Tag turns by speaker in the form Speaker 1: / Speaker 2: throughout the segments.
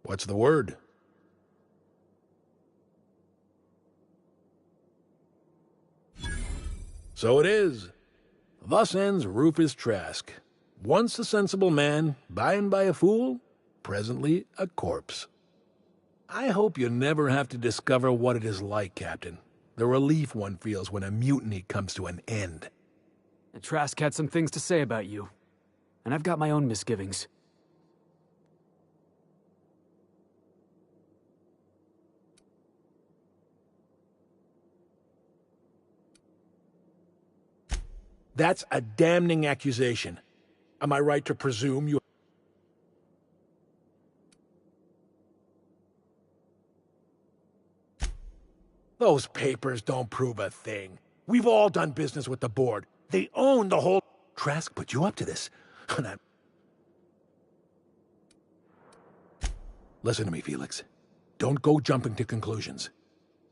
Speaker 1: What's the word? So it is. Thus ends Rufus Trask. Once a sensible man, by and by a fool, presently a corpse. I hope you never have to discover what it is like, Captain. The relief one feels when a mutiny comes to an end.
Speaker 2: Trask had some things to say about you, and I've got my own misgivings.
Speaker 1: That's a damning accusation. Am I right to presume you... Those papers don't prove a thing. We've all done business with the board. They own the whole... Trask put you up to this. Listen to me, Felix. Don't go jumping to conclusions.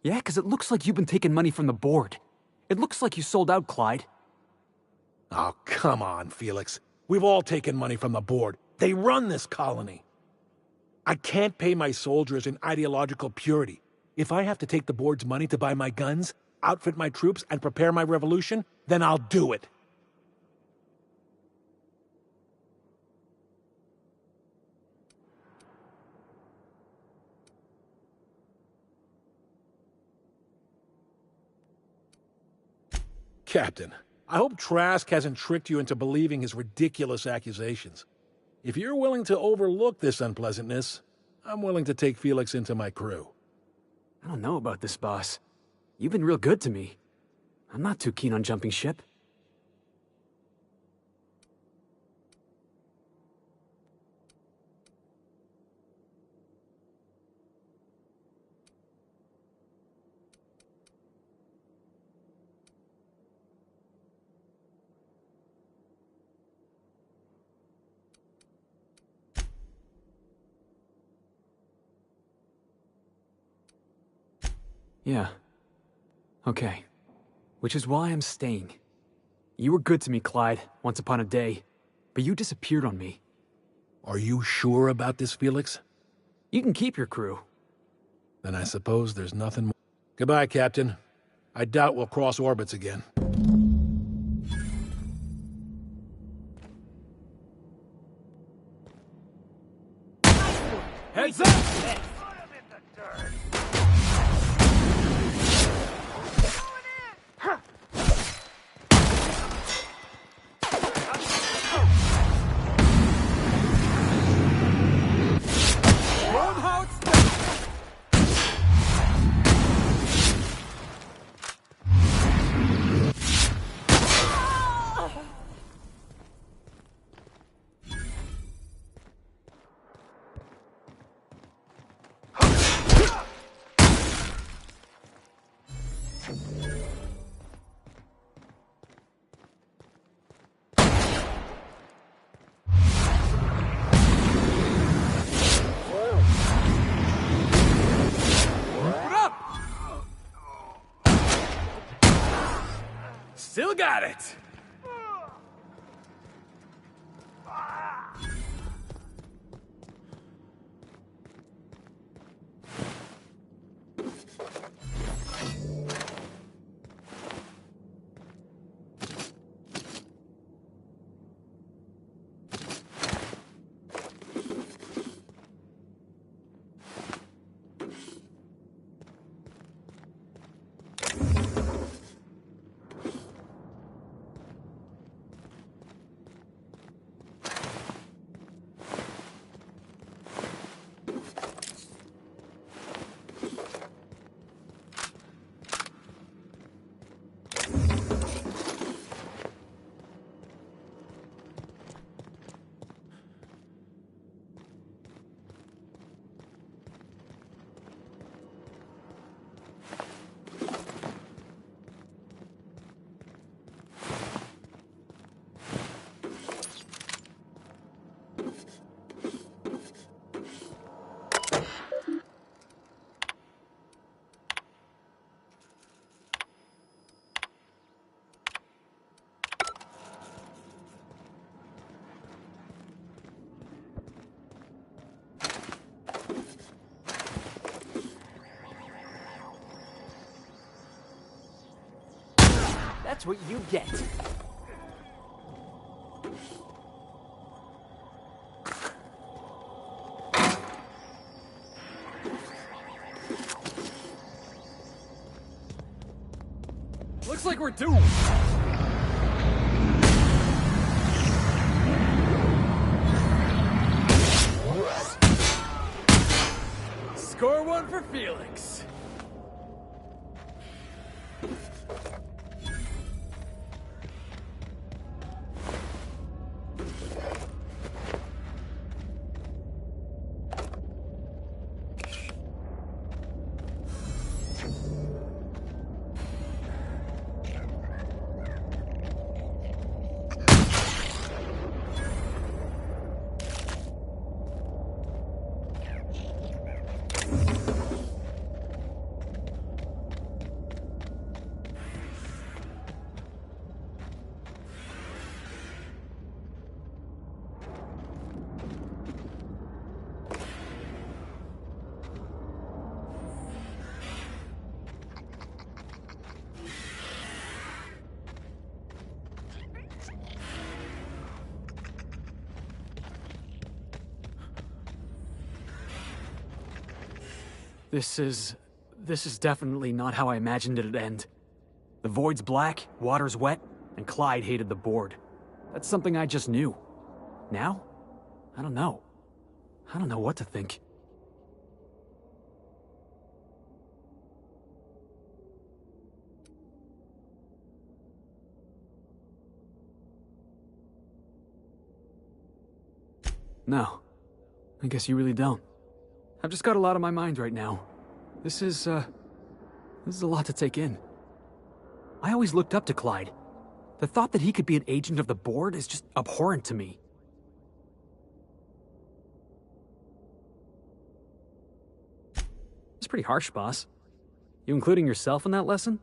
Speaker 2: Yeah, because it looks like you've been taking money from the board. It looks like you sold out, Clyde.
Speaker 1: Oh, come on, Felix. We've all taken money from the board. They run this colony. I can't pay my soldiers in ideological purity. If I have to take the board's money to buy my guns, outfit my troops, and prepare my revolution, then I'll do it. Captain, I hope Trask hasn't tricked you into believing his ridiculous accusations. If you're willing to overlook this unpleasantness, I'm willing to take Felix into my crew.
Speaker 2: I don't know about this, boss. You've been real good to me. I'm not too keen on jumping ship. Yeah. Okay. Which is why I'm staying. You were good to me, Clyde, once upon a day, but you disappeared on me.
Speaker 1: Are you sure about this, Felix?
Speaker 2: You can keep your crew.
Speaker 1: Then I suppose there's nothing more. Goodbye, Captain. I doubt we'll cross orbits again.
Speaker 2: Heads up! Still got it! That's what you get. Looks like we're doomed. Score one for Felix. This is definitely not how I imagined it'd end. The void's black, water's wet, and Clyde hated the board. That's something I just knew. Now? I don't know. I don't know what to think. No. I guess you really don't. I've just got a lot on my mind right now. This is a lot to take in. I always looked up to Clyde. The thought that he could be an agent of the board is just abhorrent to me. It's pretty harsh, boss. You including yourself in that lesson?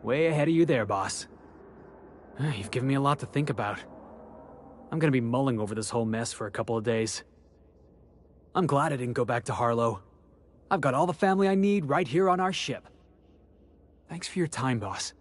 Speaker 2: Way ahead of you there, boss. You've given me a lot to think about. I'm gonna be mulling over this whole mess for a couple of days. I'm glad I didn't go back to Harlow. I've got all the family I need right here on our ship. Thanks for your time, boss.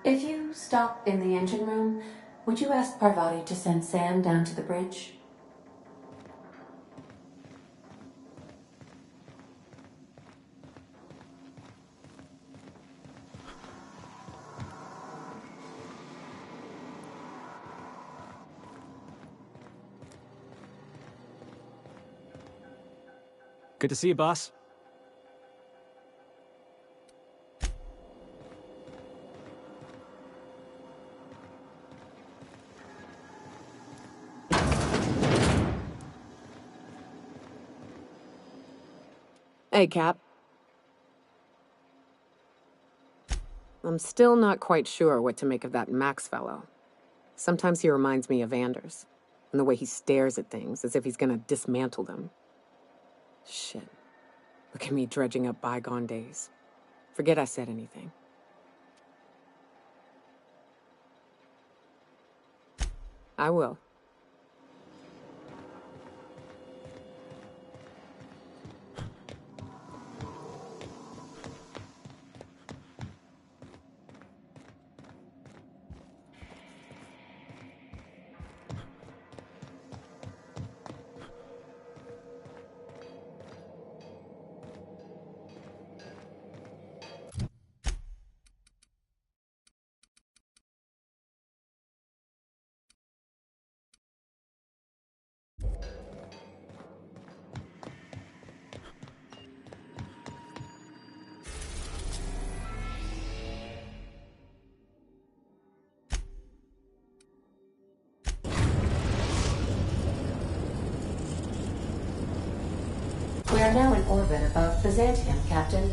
Speaker 3: If you stop in the engine room, would you ask Parvati to send Sam down to the bridge?
Speaker 2: Good to see you, boss.
Speaker 4: Hey, Cap. I'm still not quite sure what to make of that Max fellow. Sometimes he reminds me of Anders, and the way he stares at things as if he's gonna dismantle them. Shit. Look at me dredging up bygone days. Forget I said anything. I will.
Speaker 3: We are now in orbit above Byzantium, Captain.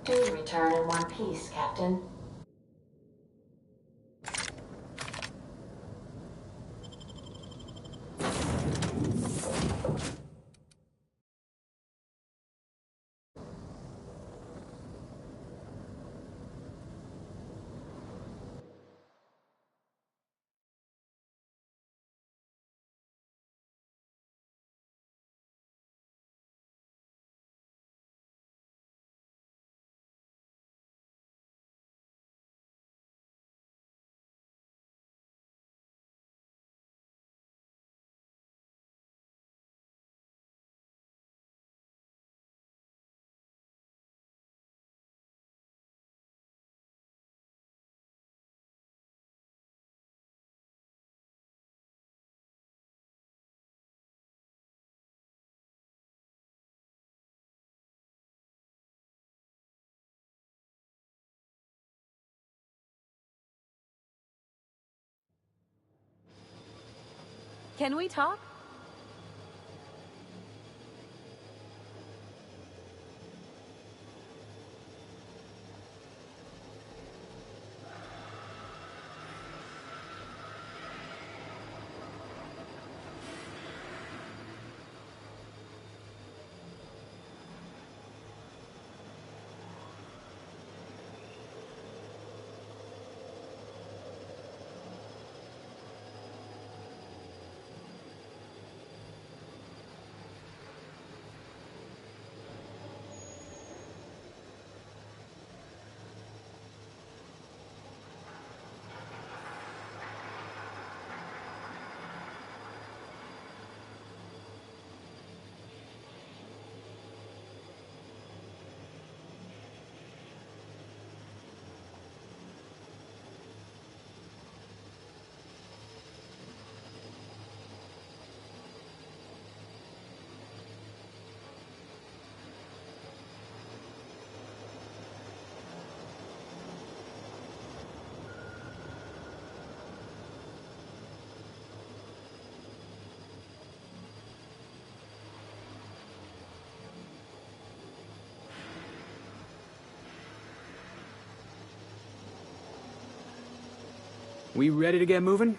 Speaker 3: Do return in one piece, Captain.
Speaker 5: Can we talk?
Speaker 2: We ready to get moving?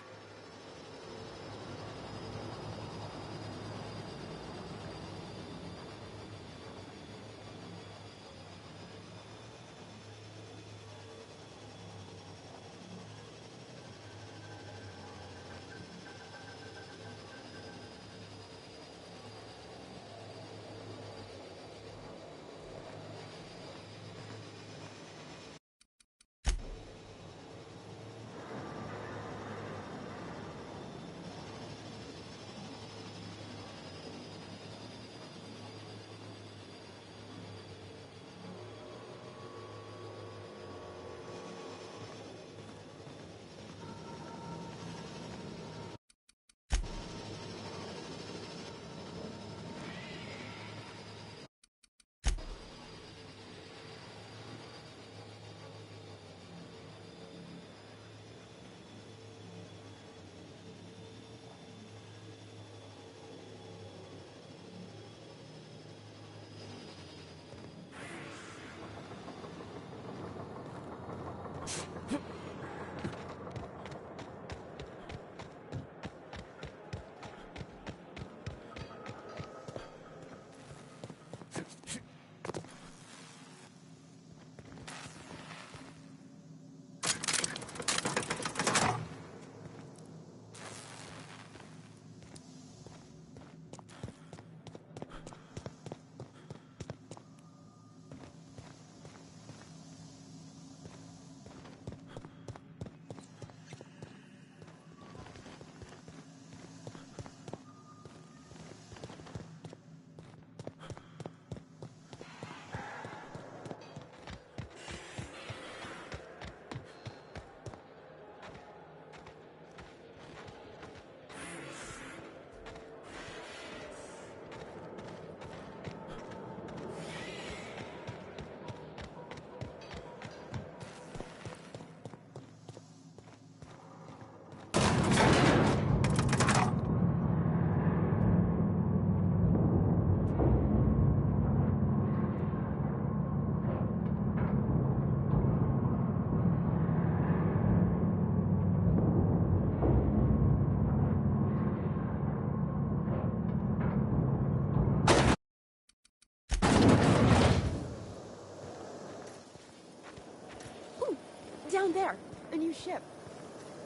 Speaker 5: Down there, a new ship.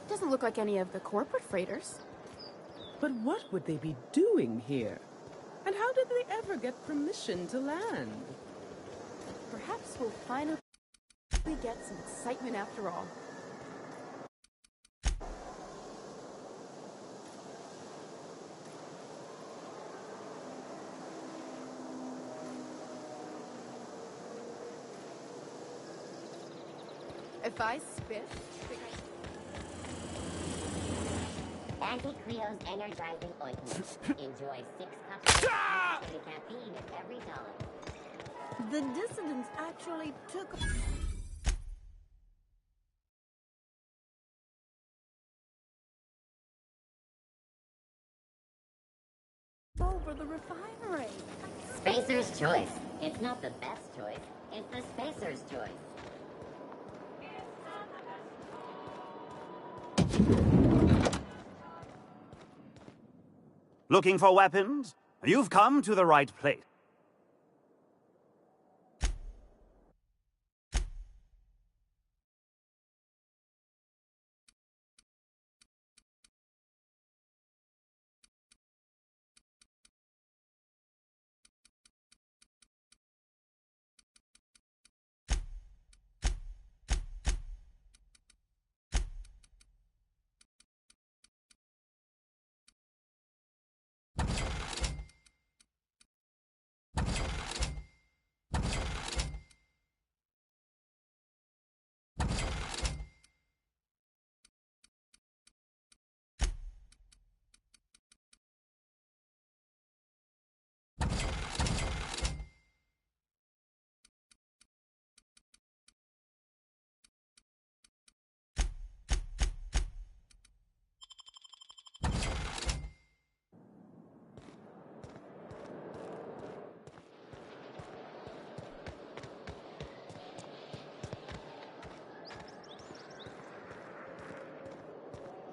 Speaker 5: Doesn't look like any of the corporate freighters.
Speaker 6: But what would they be doing here? And how did they ever get permission to land?
Speaker 5: Perhaps we'll finally get some excitement after all. If I spit...
Speaker 7: Anti-Creo's energizing ointment. Enjoy 6 cups of caffeine at every dollar.
Speaker 5: The dissidents actually took... for the refinery.
Speaker 7: Spacer's choice. It's not the best choice. It's the Spacer's choice.
Speaker 8: Looking for weapons? You've come to the right place.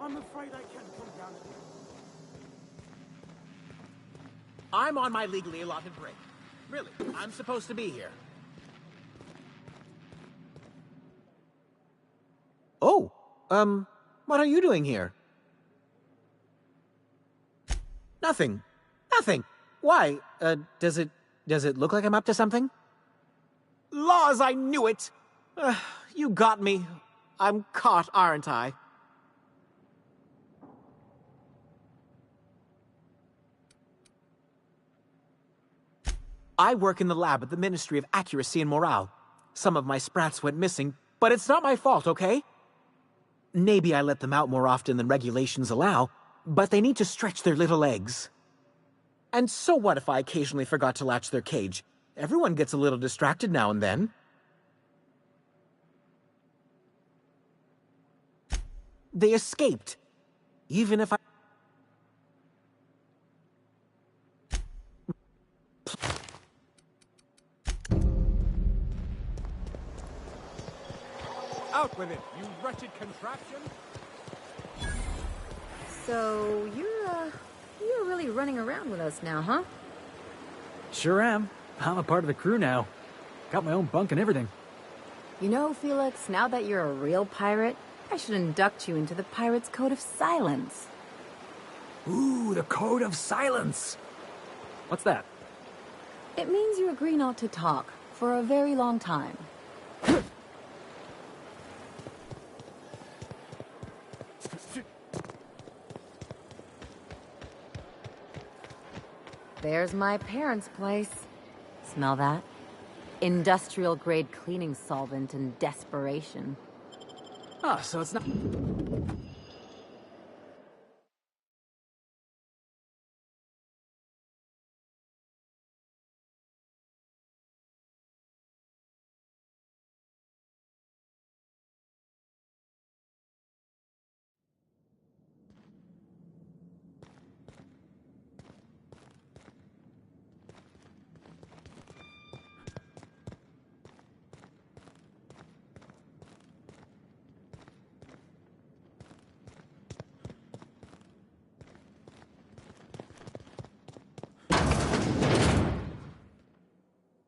Speaker 9: I'm afraid I can't come down here.
Speaker 10: I'm on my legally allotted break. Really, I'm supposed to be here. Oh, what are you doing here? Nothing. Nothing. Why? Does it look like I'm up to something? Laws, I knew it! You got me. I'm caught, aren't I? I work in the lab at the Ministry of Accuracy and Morale. Some of my sprats went missing, but it's not my fault, okay? Maybe I let them out more often than regulations allow, but they need to stretch their little legs. And so what if I occasionally forgot to latch their cage? Everyone gets a little distracted now and then. They escaped. Even if I...
Speaker 9: Out with it, you wretched contraption!
Speaker 11: So, you're really running around with us now, huh?
Speaker 2: Sure am. I'm a part of the crew now. Got my own bunk and everything.
Speaker 11: You know, Felix, now that you're a real pirate, I should induct you into the Pirates' Code of Silence.
Speaker 2: Ooh, the Code of Silence! What's that?
Speaker 11: It means you agree not to talk for a very long time. There's my parents' place. Smell that? Industrial-grade cleaning solvent and desperation.
Speaker 2: Oh, so it's not...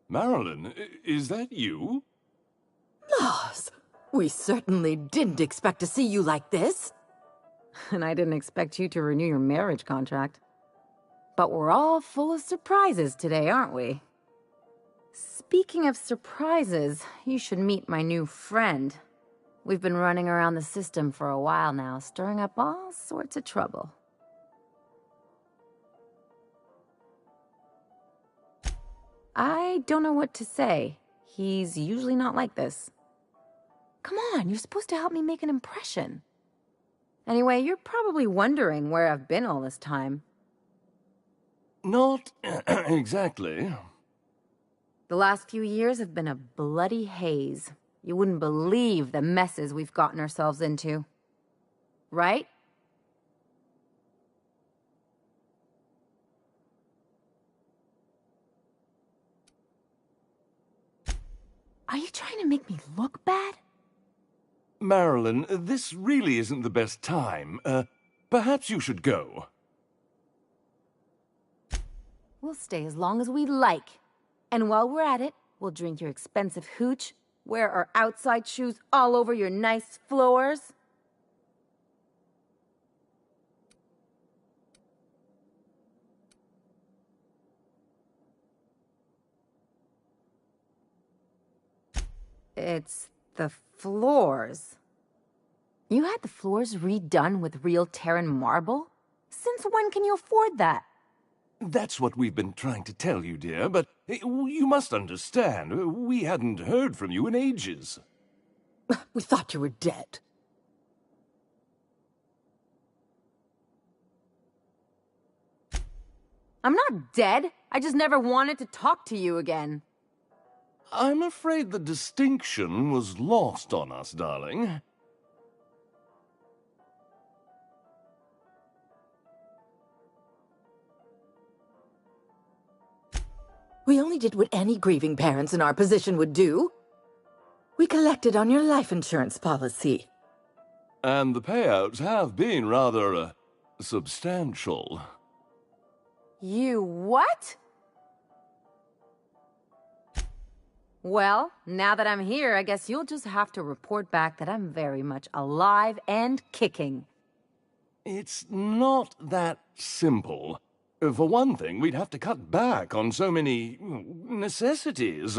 Speaker 12: Marilyn, is that you?
Speaker 11: Laws! We certainly didn't expect to see you like this. And I didn't expect you to renew your marriage contract. But we're all full of surprises today, aren't we? Speaking of surprises, you should meet my new friend. We've been running around the system for a while now, stirring up all sorts of trouble. I don't know what to say. He's usually not like this. Come on, you're supposed to help me make an impression. Anyway, you're probably wondering where I've been all this time.
Speaker 12: Not exactly.
Speaker 11: The last few years have been a bloody haze. You wouldn't believe the messes we've gotten ourselves into. Right? Are you trying to make me look bad?
Speaker 12: Marilyn, this really isn't the best time. Perhaps you should go.
Speaker 11: We'll stay as long as we like. And while we're at it, we'll drink your expensive hooch, wear our outside shoes all over your nice floors. It's the floors. You had the floors redone with real Terran marble? Since when can you afford that?
Speaker 12: That's what we've been trying to tell you, dear, but you must understand, we hadn't heard from you in ages.
Speaker 13: We thought you were dead.
Speaker 11: I'm not dead. I just never wanted to talk to you again.
Speaker 12: I'm afraid the distinction was lost on us, darling.
Speaker 13: We only did what any grieving parents in our position would do. We collected on your life insurance policy.
Speaker 12: And the payouts have been rather, substantial.
Speaker 11: You what? Well, now that I'm here, I guess you'll just have to report back that I'm very much alive and kicking.
Speaker 12: It's not that simple. For one thing, we'd have to cut back on so many necessities.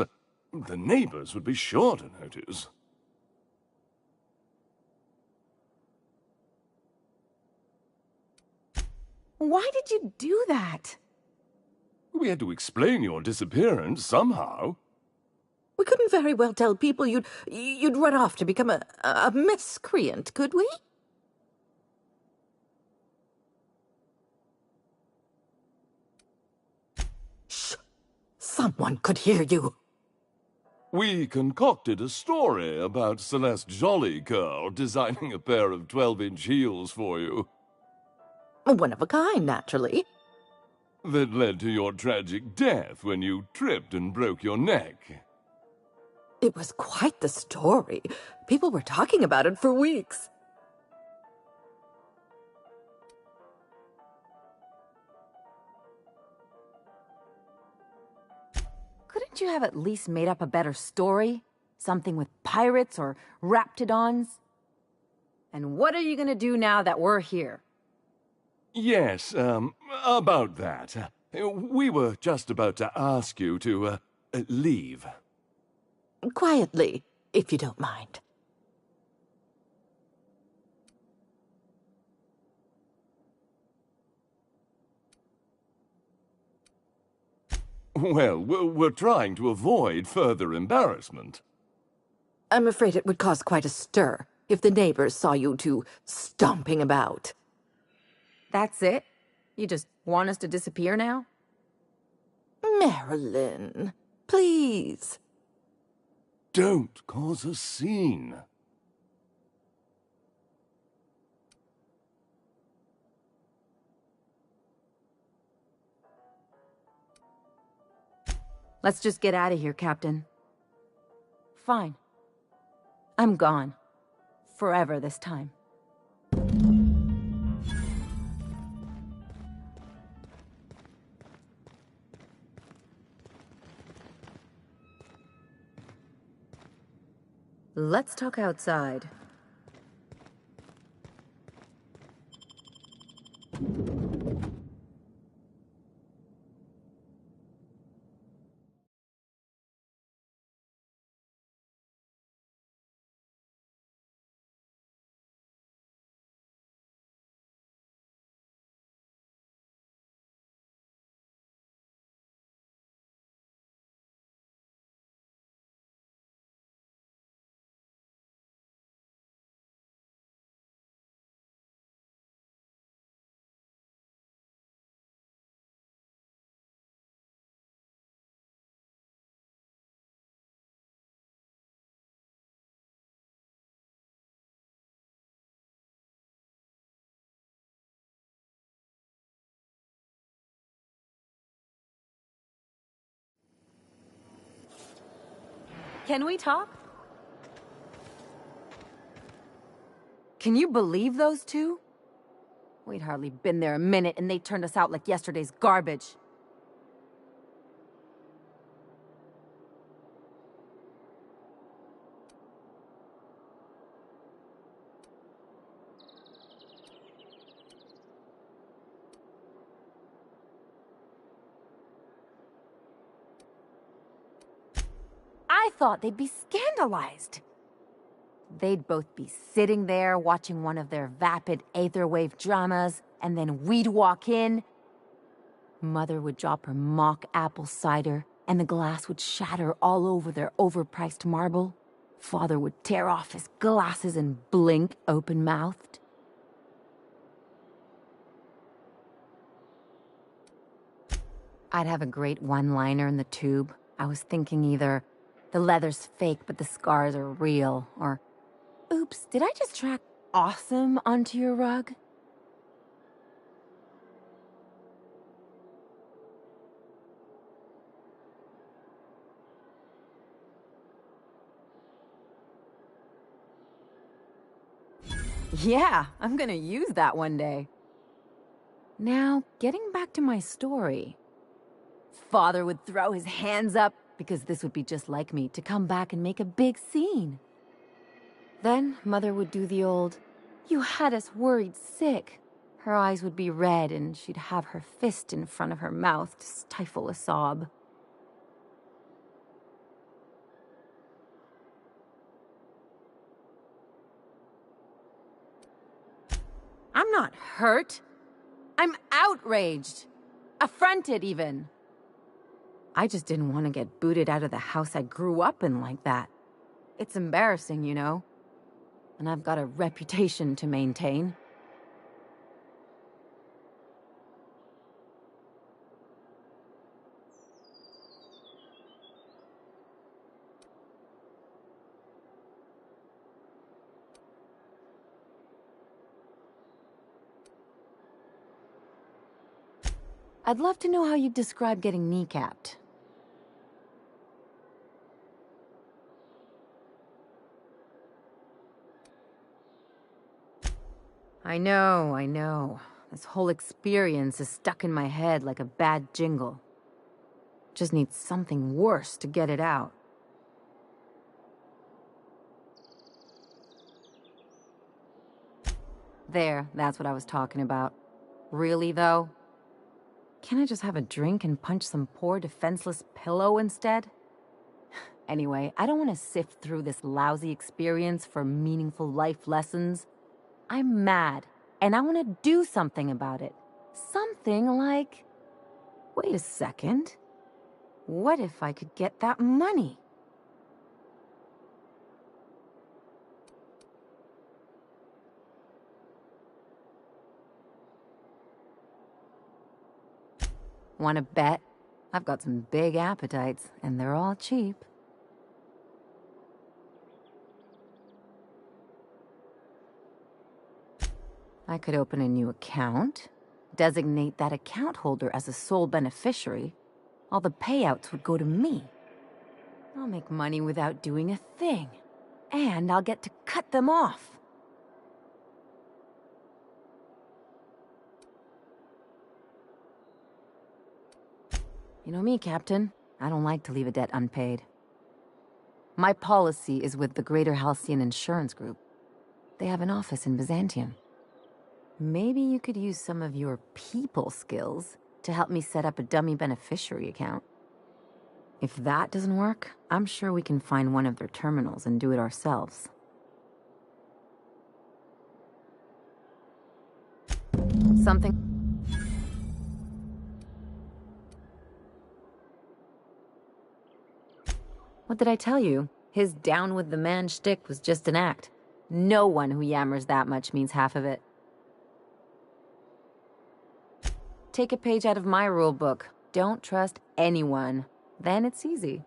Speaker 12: The neighbors would be sure to notice.
Speaker 11: Why did you do that?
Speaker 12: We had to explain your disappearance somehow.
Speaker 13: We couldn't very well tell people you'd run off to become a miscreant, could we? Shh! Someone could hear you.
Speaker 12: We concocted a story about Celeste Jollycurl designing a pair of 12-inch heels for you.
Speaker 13: One of a kind, naturally.
Speaker 12: That led to your tragic death when you tripped and broke your neck.
Speaker 13: It was quite the story. People were talking about it for weeks.
Speaker 11: Couldn't you have at least made up a better story? Something with pirates or raptidons? And what are you gonna do now that we're here?
Speaker 12: Yes, about that. We were just about to ask you to, leave.
Speaker 13: Quietly, if you don't mind.
Speaker 12: Well, we're trying to avoid further embarrassment.
Speaker 13: I'm afraid it would cause quite a stir if the neighbors saw you two stomping about.
Speaker 11: That's it? You just want us to disappear now?
Speaker 13: Marilyn, please.
Speaker 12: Don't cause a scene.
Speaker 11: Let's just get out of here, Captain. Fine. I'm gone. Forever this time. Let's talk outside. Can we talk? Can you believe those two? We'd hardly been there a minute and they turned us out like yesterday's garbage. I thought they'd be scandalized. They'd both be sitting there watching one of their vapid aetherwave dramas, and then we'd walk in. Mother would drop her mock apple cider, and the glass would shatter all over their overpriced marble. Father would tear off his glasses and blink open-mouthed. I'd have a great one-liner in the tube. I was thinking either, the leather's fake but the scars are real, or, oops, did I just track awesome onto your rug? Yeah, I'm gonna use that one day. Now, getting back to my story. Father would throw his hands up, because this would be just like me, to come back and make a big scene. Then Mother would do the old, "You had us worried sick." Her eyes would be red and she'd have her fist in front of her mouth to stifle a sob. I'm not hurt. I'm outraged. Affronted, even. I just didn't want to get booted out of the house I grew up in like that. It's embarrassing, you know. And I've got a reputation to maintain. I'd love to know how you'd describe getting kneecapped. I know. This whole experience is stuck in my head like a bad jingle. Just need something worse to get it out. There, that's what I was talking about. Really, though? Can't I just have a drink and punch some poor defenseless pillow instead? Anyway, I don't want to sift through this lousy experience for meaningful life lessons. I'm mad, and I want to do something about it. Something like... Wait a second. What if I could get that money? Want to bet? I've got some big appetites, and they're all cheap. I could open a new account, designate that account holder as a sole beneficiary. All the payouts would go to me. I'll make money without doing a thing. And I'll get to cut them off. You know me, Captain. I don't like to leave a debt unpaid. My policy is with the Greater Halcyon Insurance Group. They have an office in Byzantium. Maybe you could use some of your people skills to help me set up a dummy beneficiary account. If that doesn't work, I'm sure we can find one of their terminals and do it ourselves. Something... What did I tell you? His down with the man shtick was just an act. No one who yammers that much means half of it. Take a page out of my rule book. Don't trust anyone. Then it's easy.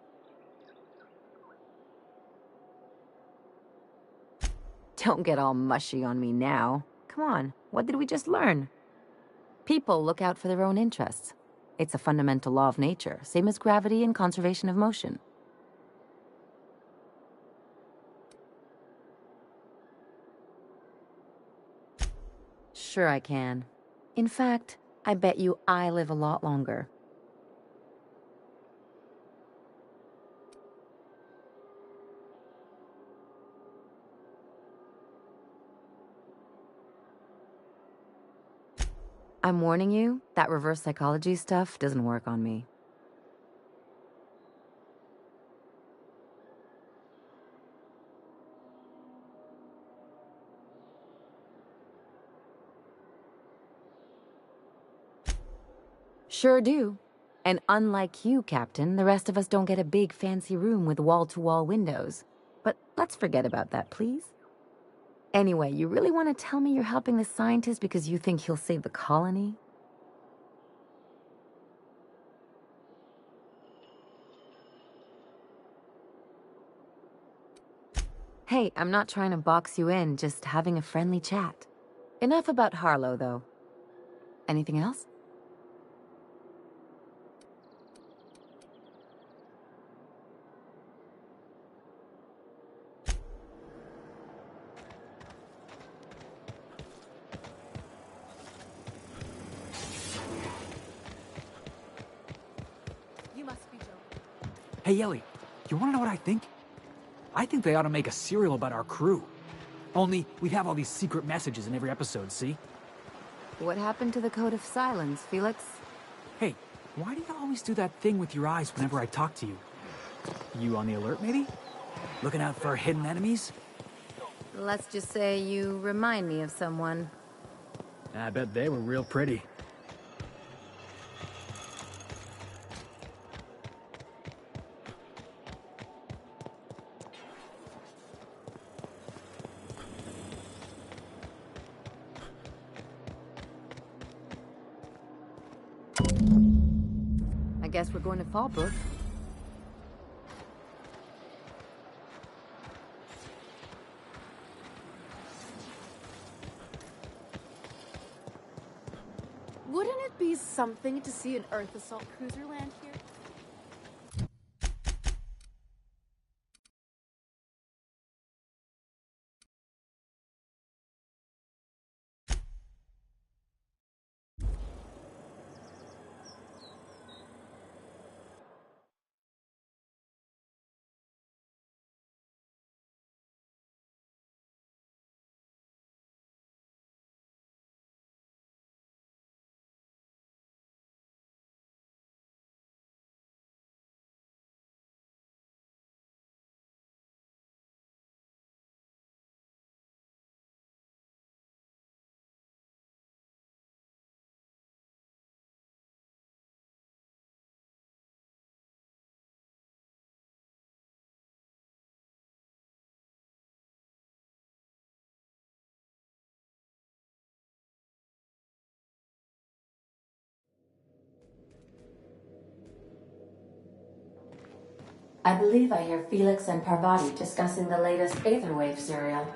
Speaker 11: Don't get all mushy on me now. Come on, what did we just learn? People look out for their own interests. It's a fundamental law of nature, same as gravity and conservation of motion. Sure I can. In fact, I bet you I live a lot longer. I'm warning you, that reverse psychology stuff doesn't work on me. Sure do. And unlike you, Captain, the rest of us don't get a big fancy room with wall-to-wall windows. But let's forget about that, please. Anyway, you really want to tell me you're helping the scientist because you think he'll save the colony? Hey, I'm not trying to box you in, just having a friendly chat. Enough about Harlow, though. Anything else?
Speaker 5: You must be joking.
Speaker 2: Hey, Ellie, you wanna know what I think? I think they ought to make a serial about our crew. Only, we'd have all these secret messages in every episode, see?
Speaker 11: What happened to the Code of Silence, Felix?
Speaker 2: Hey, why do you always do that thing with your eyes whenever I talk to you? You on the alert, maybe? Looking out for hidden enemies?
Speaker 11: Let's just say you remind me of someone.
Speaker 2: I bet they were real pretty.
Speaker 11: I guess we're going to Fallbrook.
Speaker 5: Wouldn't it be something to see an Earth assault cruiser land here?
Speaker 3: I believe I hear Felix and Parvati discussing the latest Aetherwave serial.